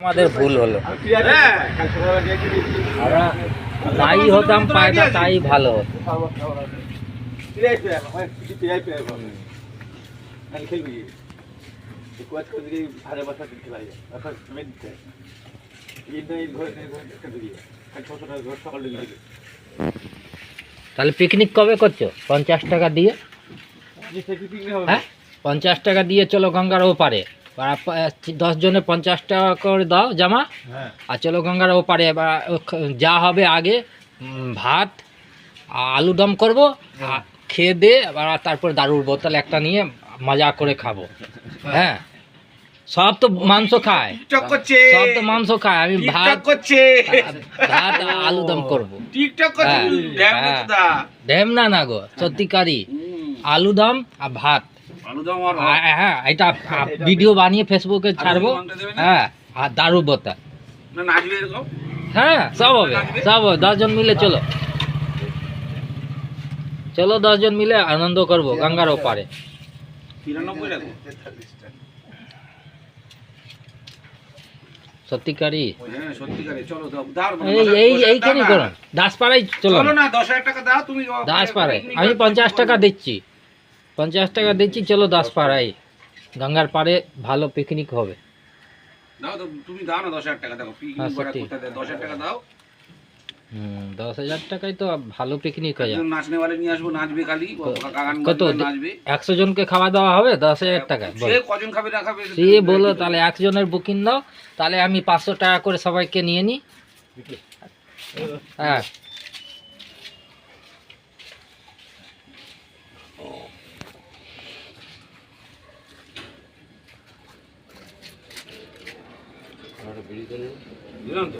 আমাদের ভুল হলো, আমরা নাই হতাম পায়টা তাই ভালো হতো। তাহলে পিকনিক কবে করছো? 50 টাকা দিয়ে, হ্যাঁ 50 টাকা দিয়ে চলো গঙ্গার ওপারে। 10 জনে 50 টাকা করে দাও জামা, আর চলো গঙ্গার ওপারে। এবার যা হবে আগে ভাত আলুদম করবো, খেয়ে দে এবার তারপর দারুর বোতল একটা নিয়ে মজা করে খাবো। হ্যাঁ, সব তো মাংস খায়, সব তো মাংস খায়, আমি ভাত আলুদম করবো। ঢেমনা না গো, সত্যিকারই আলুদম আর ভাত। হ্যাঁ, এটা ভিডিও বানিয়ে ফেসবুকে ছাড়বো। হ্যাঁ, আর দারু বোতল। হ্যাঁ, সব হবে, সব হবে। 10 জন মিলে চলো, চলো 10 জন মিলে আনন্দ করবো গঙ্গার ওপারে। সত্যিকারই এইখানে করুন, দাসপাড়ায় চলো না, 10,000 টাকা দাও তুমি। দাসপাড়ায় আমি 50 টাকা দিচ্ছি, 50 টাকা দিচ্ছি, চলো দাসপাড়ায় গঙ্গার পাড়ে ভালো পিকনিক হবে। দাও তো তুমি, দাও না 10,000 টাকা দাও, পিকনিক করা কোথায় দেয়? 10,000 টাকা দাও। 10,000 টাকায় তো ভালো পিকনিক হয়ে যাবে। নাচনেওয়ালা নিয়ে আসবো, নাচবে খালি, কত নাচবে? 100 জনকে খাওয়া দাওয়া হবে 10,000 টাকা। সে কজন খাবে না খাবে সে বলো, তাহলে 1 জনের বুকিং দাও, তাহলে আমি 500 টাকা করে সবাইকে নিয়ে নিই। হ্যাঁ,